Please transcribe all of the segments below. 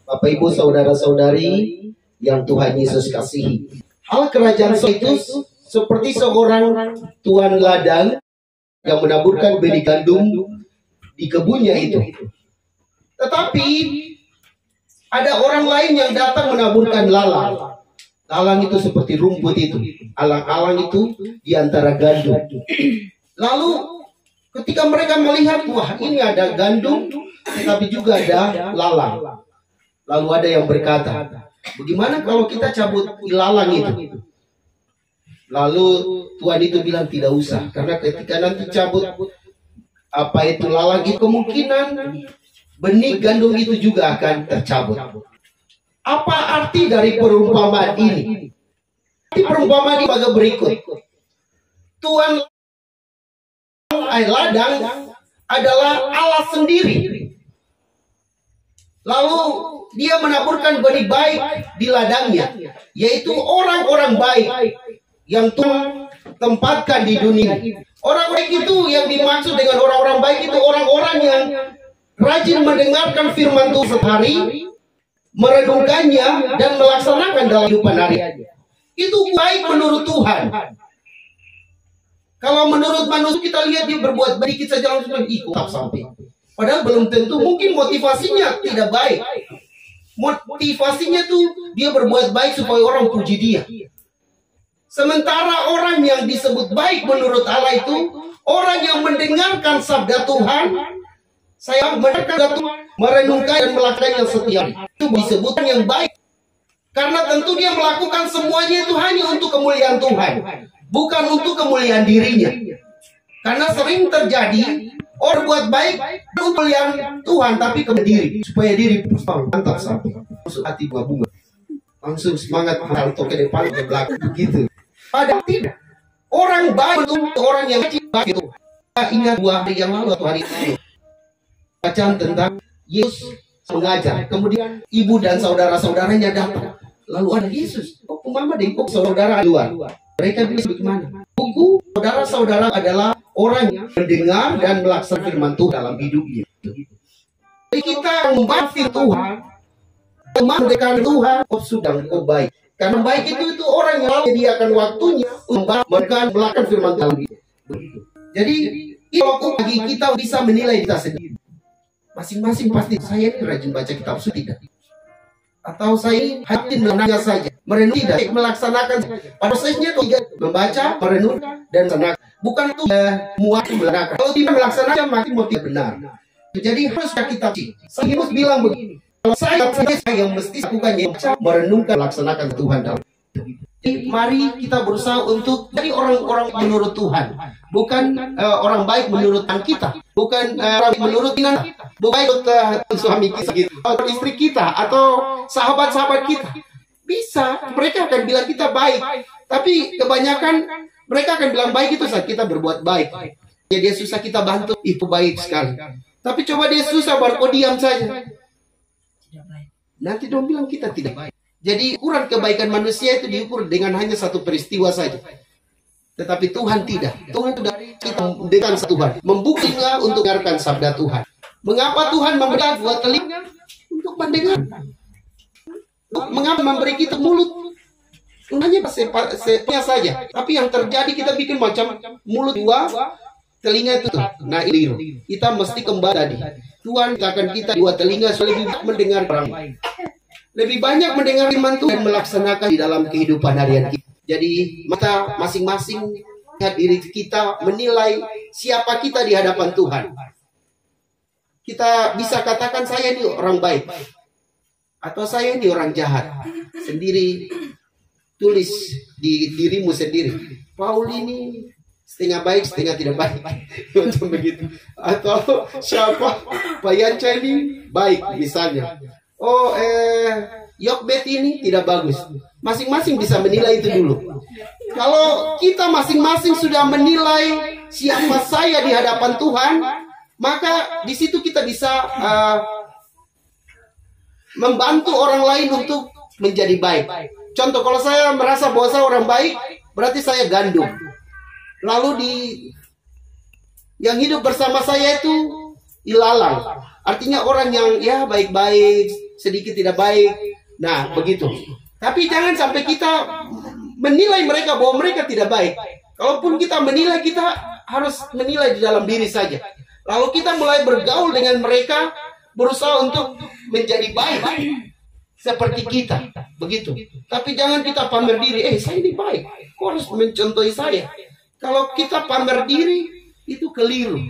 Bapak Ibu saudara-saudari yang Tuhan Yesus kasihi. Hal kerajaan itu seperti seorang tuan ladang yang menaburkan benih gandum di kebunnya itu. Tetapi ada orang lain yang datang menaburkan lalang. Lalang itu seperti rumput itu. Alang-alang itu di antara gandum. Lalu ketika mereka melihat, wah ini ada gandum, tetapi juga ada lalang. Lalu ada yang berkata, bagaimana kalau kita cabut ilalang itu? Lalu Tuhan itu bilang tidak usah, karena ketika nanti cabut lalang itu, kemungkinan benih gandum itu juga akan tercabut. Apa arti dari perumpamaan ini? Arti perumpamaan ini bagai berikut. Tuhan ladang adalah Allah sendiri. Lalu dia menaburkan benih baik di ladangnya, yaitu orang-orang baik yang Tuhan tempatkan di dunia. Orang baik itu yang dimaksud dengan orang-orang baik itu orang-orang yang rajin mendengarkan firman Tuhan sehari, merenungkannya dan melaksanakan dalam kehidupan hari. Itu baik menurut Tuhan. Kalau menurut manusia kita lihat dia berbuat baik, kita jalan ikut sampai. Padahal belum tentu, mungkin motivasinya tidak baik. Motivasinya tuh dia berbuat baik supaya orang puji dia. Sementara orang yang disebut baik menurut Allah itu orang yang mendengarkan sabda Tuhan, saya mendengarkan Tuhan, merenungkan dan melakukannya setiap hari. Itu disebutkan yang baik. Karena tentu dia melakukan semuanya itu hanya untuk kemuliaan Tuhan, bukan untuk kemuliaan dirinya. Karena sering terjadi orang buat baik untuk kemuliaan Tuhan, tapi ke diri, supaya diri mantap sampai masuk hati bunga-bunga, langsung semangat atau ke depan ke belakang begitu. Padahal tidak. Orang baik untuk orang yang baik itu. Ingat 2 hari yang lalu atau hari ini bacaan tentang Yesus mengajar, kemudian ibu dan saudara-saudaranya datang. Lalu ada Yesus, mama deh, saudara luar. Mereka bilang bagaimana? Buku saudara-saudara adalah orang yang mendengar dan melaksanakan firman Tuhan dalam hidupnya. Jadi kita membaca Tuhan, mendengarkan Tuhan, sudah baik. Karena baik itu orang yang menyediakan waktunya untuk melakukan firman Tuhan. Jadi kalau bagi kita bisa menilai kita sendiri. Masing-masing pasti saya rajin baca kitab suci tidak. Atau saya hati menanya saja, merenung tidak, melaksanakan. Prosesnya itu membaca, merenung dan melaksanakan. Bukan itu muat melaksanakan. Kalau tidak melaksanakan maka motif benar. Jadi harus kita cek. Saya harus bilang begini. Kalau saya yang mesti lakukannya merenungkan, melaksanakan Tuhan dalam. Jadi mari kita berusaha untuk jadi orang-orang menurut Tuhan, bukan orang baik menurut kita, bukan orang menurut kita, bukan suami kita, gitu, atau istri kita, atau sahabat-sahabat kita. Bisa, mereka akan bilang kita baik, tapi kebanyakan mereka akan bilang baik itu saat kita berbuat baik. Ya dia susah kita bantu, itu baik sekali. Tapi coba dia susah baru kau diam saja. Nanti dong bilang kita tidak baik. Jadi ukuran kebaikan manusia itu diukur dengan hanya satu peristiwa saja. Tetapi Tuhan tidak. Tuhan itu dari kita dengan Tuhan. Membuktikan untuk mendengarkan sabda Tuhan. Mengapa Tuhan memberi 2 telinga? Untuk mendengar. Mengapa memberi kita mulut? Hanya sepatnya saja. Tapi yang terjadi kita bikin macam mulut 2, telinga itu. Nah ini kita mesti kembali tadi. Tuhan akan kita 2 telinga lebih banyak mendengar orang lain. Lebih banyak mendengar firman Tuhan dan melaksanakan di dalam kehidupan harian kita. Jadi mata masing-masing lihat diri kita, menilai siapa kita di hadapan Tuhan. Kita bisa katakan saya ini orang baik atau saya ini orang jahat. Sendiri tulis di dirimu sendiri. Paul ini setengah baik, setengah tidak baik. Macam begitu. Atau siapa? Pak Yanca ini baik misalnya. Yokbet ini tidak bagus. Masing-masing bisa menilai itu dulu. Kalau kita masing-masing sudah menilai siapa saya di hadapan Tuhan, maka di situ kita bisa membantu orang lain untuk menjadi baik. Contoh, kalau saya merasa bahwa saya orang baik, berarti saya gandum. Lalu yang hidup bersama saya itu ilalang. Artinya orang yang ya baik-baik, sedikit tidak baik. Nah, begitu. Tapi jangan sampai kita menilai mereka bahwa mereka tidak baik. Kalaupun kita menilai, kita harus menilai di dalam diri saja. Lalu kita mulai bergaul dengan mereka, berusaha untuk menjadi baik seperti kita, begitu. Tapi jangan kita pamer diri, saya ini baik, kau harus mencontohi saya. Kalau kita pamer diri, itu keliru.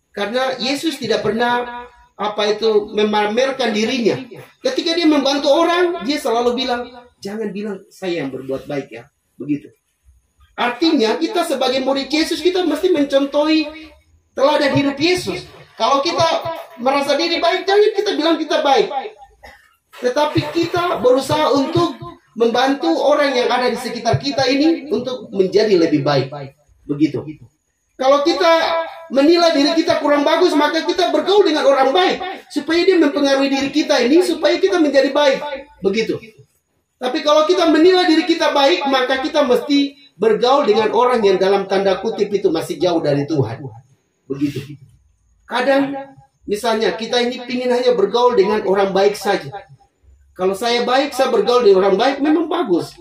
Karena Yesus tidak pernah memamerkan dirinya. Ketika dia membantu orang, dia selalu bilang, jangan bilang saya yang berbuat baik ya, begitu. Artinya kita sebagai murid Yesus, kita mesti mencontohi teladan hidup Yesus. Kalau kita merasa diri baik, jangan kita bilang kita baik. Tetapi kita berusaha untuk membantu orang yang ada di sekitar kita ini untuk menjadi lebih baik. Begitu. Kalau kita menilai diri kita kurang bagus, maka kita bergaul dengan orang baik supaya dia mempengaruhi diri kita ini, supaya kita menjadi baik. Begitu. Tapi kalau kita menilai diri kita baik, maka kita mesti bergaul dengan orang yang dalam tanda kutip itu masih jauh dari Tuhan. Begitu. Kadang misalnya kita ini ingin hanya bergaul dengan orang baik saja. Kalau saya baik, saya bergaul dengan orang baik, memang bagus.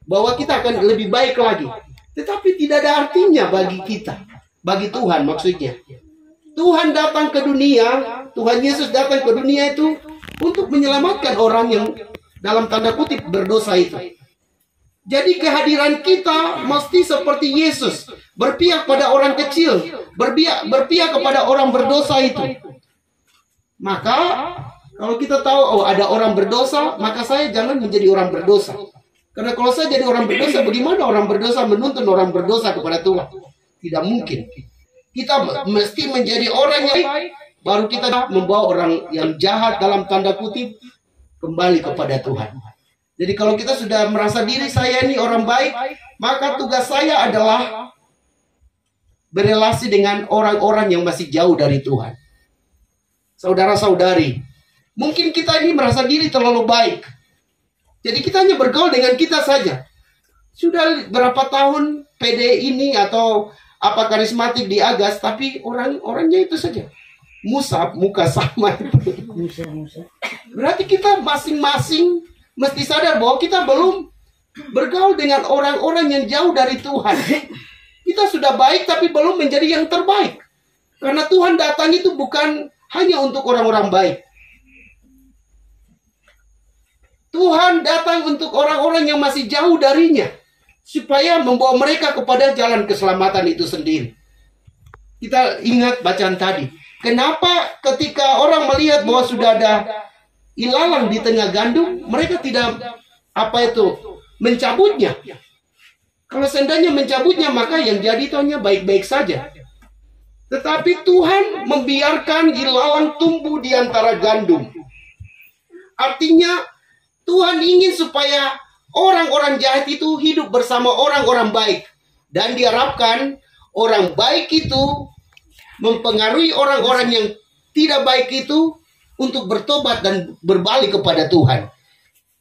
Bahwa kita akan lebih baik lagi. Tetapi tidak ada artinya bagi kita. Bagi Tuhan maksudnya. Tuhan datang ke dunia, Tuhan Yesus datang ke dunia itu untuk menyelamatkan orang yang dalam tanda kutip berdosa itu. Jadi kehadiran kita mesti seperti Yesus, berpihak pada orang kecil, berpihak kepada orang berdosa itu. Maka kalau kita tahu ada orang berdosa, maka saya jangan menjadi orang berdosa. Karena kalau saya jadi orang berdosa, bagaimana orang berdosa menuntun orang berdosa kepada Tuhan? Tidak mungkin. Kita mesti menjadi orang yang baik, baru kita membawa orang yang jahat dalam tanda kutip kembali kepada Tuhan. Jadi kalau kita sudah merasa diri saya ini orang baik, maka tugas saya adalah berelasi dengan orang-orang yang masih jauh dari Tuhan. Saudara-saudari, mungkin kita ini merasa diri terlalu baik. Jadi kita hanya bergaul dengan kita saja. Sudah berapa tahun PD ini atau karismatik di Agas, tapi orangnya itu saja. Musab, muka sama. Berarti kita masing-masing mesti sadar bahwa kita belum bergaul dengan orang-orang yang jauh dari Tuhan. Kita sudah baik tapi belum menjadi yang terbaik. Karena Tuhan datang itu bukan hanya untuk orang-orang baik. Tuhan datang untuk orang-orang yang masih jauh darinya, supaya membawa mereka kepada jalan keselamatan itu sendiri. Kita ingat bacaan tadi. Kenapa ketika orang melihat bahwa sudah ada ilalang di tengah gandum, mereka tidak mencabutnya? Kalau seandainya mencabutnya, maka yang jadi itu hanya baik-baik saja. Tetapi Tuhan membiarkan ilalang tumbuh di antara gandum. Artinya Tuhan ingin supaya orang-orang jahat itu hidup bersama orang-orang baik. Dan diharapkan orang baik itu mempengaruhi orang-orang yang tidak baik itu untuk bertobat dan berbalik kepada Tuhan.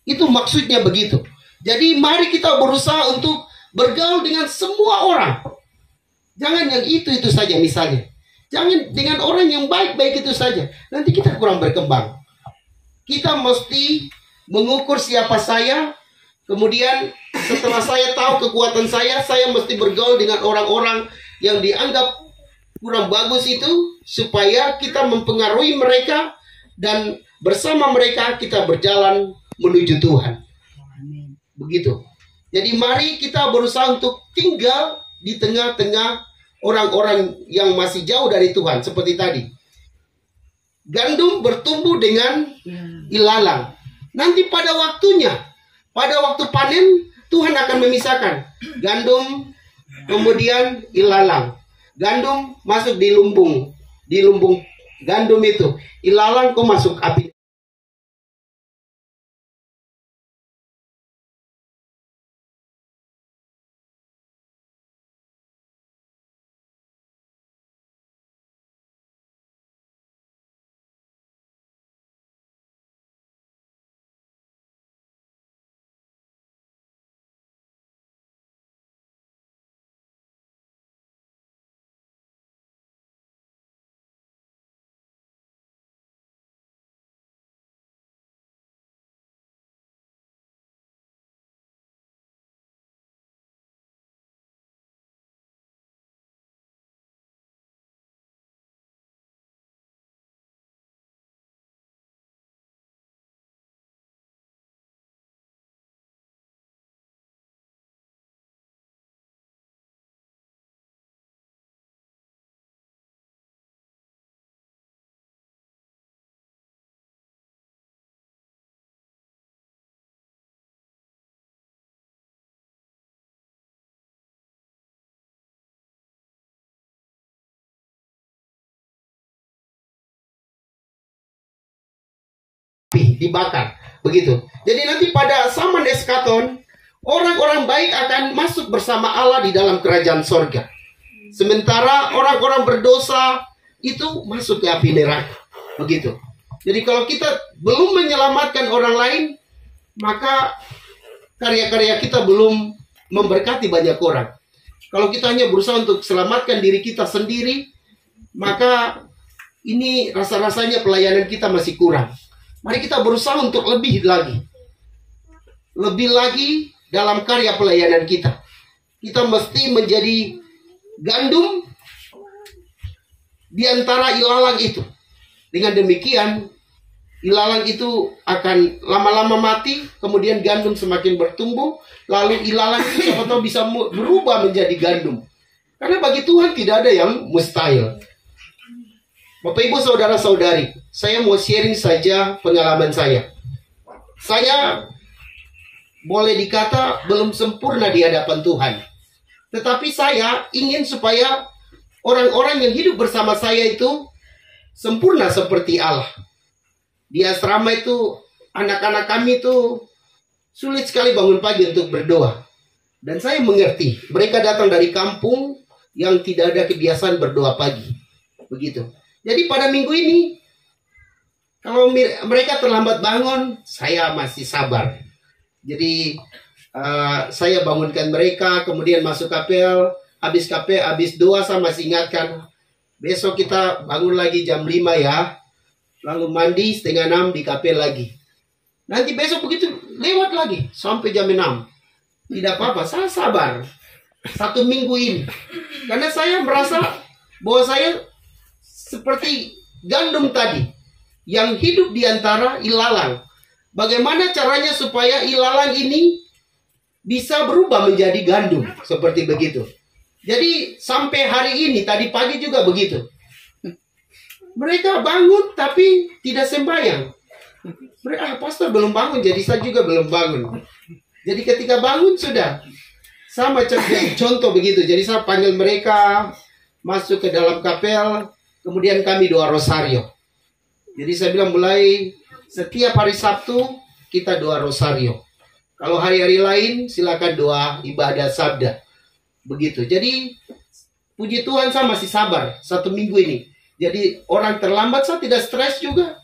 Itu maksudnya begitu. Jadi mari kita berusaha untuk bergaul dengan semua orang. Jangan yang itu saja misalnya. Jangan dengan orang yang baik-baik itu saja. Nanti kita kurang berkembang. Kita mesti mengukur siapa saya. Kemudian setelah saya tahu kekuatan saya mesti bergaul dengan orang-orang yang dianggap kurang bagus itu, supaya kita mempengaruhi mereka dan bersama mereka kita berjalan menuju Tuhan. Begitu. Jadi mari kita berusaha untuk tinggal di tengah-tengah orang-orang yang masih jauh dari Tuhan. Seperti tadi, gandum bertumbuh dengan ilalang. Nanti pada waktunya, pada waktu panen, Tuhan akan memisahkan gandum, kemudian ilalang. Gandum masuk di lumbung gandum itu. Ilalang kok masuk api. api, dibakar. Begitu. Jadi nanti pada zaman eskaton, orang-orang baik akan masuk bersama Allah di dalam kerajaan sorga. Sementara orang-orang berdosa itu masuk ke api neraka. Begitu. Jadi kalau kita belum menyelamatkan orang lain, maka karya-karya kita belum memberkati banyak orang. Kalau kita hanya berusaha untuk selamatkan diri kita sendiri, maka ini rasa-rasanya pelayanan kita masih kurang. Mari kita berusaha untuk lebih lagi. Lebih lagi dalam karya pelayanan kita. Kita mesti menjadi gandum di antara ilalang itu. Dengan demikian, ilalang itu akan lama-lama mati, kemudian gandum semakin bertumbuh, lalu ilalang itu siapa tahu bisa berubah menjadi gandum. Karena bagi Tuhan tidak ada yang mustahil. Bapak Ibu saudara-saudari, saya mau sharing saja pengalaman saya. Saya boleh dikata belum sempurna di hadapan Tuhan. Tetapi saya ingin supaya orang-orang yang hidup bersama saya itu sempurna seperti Allah. Di asrama itu, anak-anak kami itu sulit sekali bangun pagi untuk berdoa. Dan saya mengerti, mereka datang dari kampung yang tidak ada kebiasaan berdoa pagi. Begitu. Jadi pada minggu ini, kalau mereka terlambat bangun, saya masih sabar. Jadi saya bangunkan mereka, kemudian masuk kapel, habis doa saya masih ingatkan, besok kita bangun lagi jam 5 ya. Lalu mandi 5:30 di kapel lagi. Nanti besok begitu lewat lagi sampai jam 6. Tidak apa-apa, saya sabar. 1 minggu ini. Karena saya merasa bahwa saya seperti gandum tadi yang hidup di antara ilalang. Bagaimana caranya supaya ilalang ini bisa berubah menjadi gandum seperti begitu. Jadi sampai hari ini, tadi pagi juga begitu. Mereka bangun tapi tidak sembahyang. Mereka, pastor belum bangun, jadi saya juga belum bangun. Jadi ketika bangun sudah. Sama contoh begitu. Jadi saya panggil mereka masuk ke dalam kapel. Kemudian kami doa rosario. Jadi saya bilang mulai setiap hari Sabtu kita doa rosario. Kalau hari-hari lain silakan doa ibadah sabda. Begitu. Jadi puji Tuhan saya masih sabar 1 minggu ini. Jadi orang terlambat saya tidak stres juga.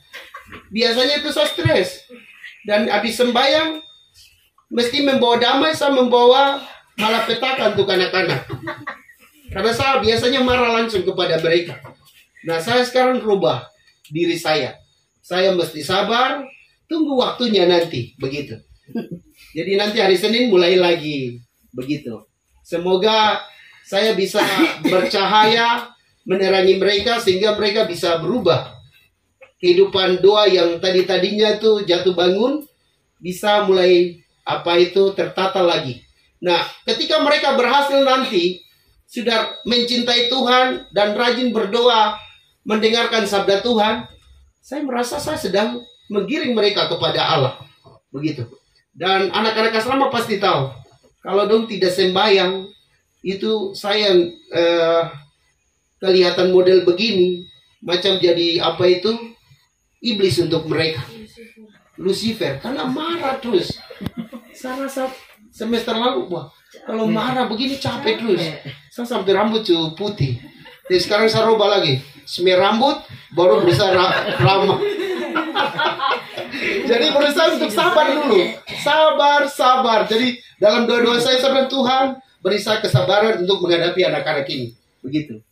Biasanya itu saya stres. Dan habis sembahyang mesti membawa damai, saya membawa malapetaka untuk anak-anak. Karena saya biasanya marah langsung kepada mereka. Nah saya sekarang rubah diri saya. Saya mesti sabar, tunggu waktunya nanti. Begitu. Jadi nanti hari Senin mulai lagi. Begitu. Semoga saya bisa bercahaya, menerangi mereka sehingga mereka bisa berubah. Kehidupan doa yang tadinya itu jatuh bangun bisa mulai tertata lagi. Nah, ketika mereka berhasil nanti sudah mencintai Tuhan dan rajin berdoa, mendengarkan sabda Tuhan, saya merasa saya sedang menggiring mereka kepada Allah. Begitu. Dan anak-anak asrama pasti tahu, kalau dong tidak sembahyang, itu saya kelihatan model begini, macam jadi iblis untuk mereka. Lucifer, karena marah terus. Saya rasa semester lalu, wah, kalau marah begini capek terus. Saya sampai rambut tuh putih. Jadi sekarang saya rubah lagi, semir rambut, baru berusaha ramah. Jadi berusaha untuk sabar dulu. Sabar. Jadi dalam doa-doa saya bilang, Tuhan, beri saya kesabaran untuk menghadapi anak-anak ini. Begitu.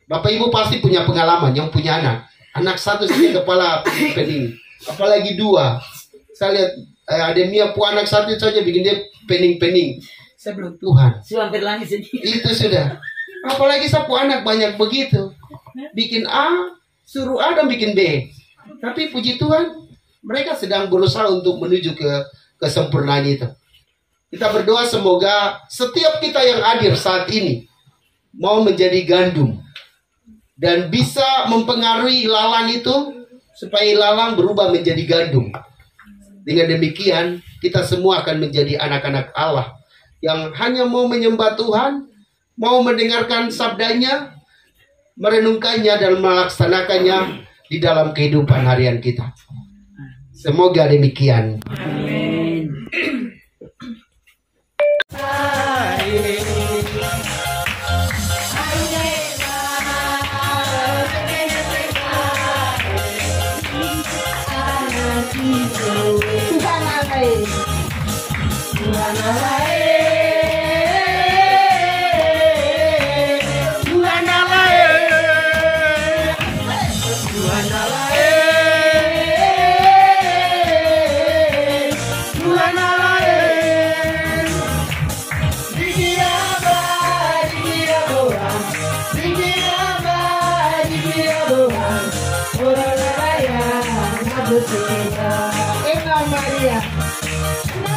Bapak Ibu pasti punya pengalaman yang punya anak. Anak satu saja kepala pening. Apalagi 2. Saya lihat Ademia anak satu saja bikin dia pening-pening. Saya bilang, Tuhan, itu sudah. Apalagi saya anak banyak begitu. Bikin A, suruh A dan bikin B. Tapi puji Tuhan, mereka sedang berusaha untuk menuju ke kesempurnaan itu. Kita berdoa semoga setiap kita yang hadir saat ini mau menjadi gandum. Dan bisa mempengaruhi ilalang itu supaya ilalang berubah menjadi gandum. Dengan demikian, kita semua akan menjadi anak-anak Allah yang hanya mau menyembah Tuhan, mau mendengarkan sabdanya, merenungkannya dan melaksanakannya di dalam kehidupan harian kita. Semoga demikian. Maria.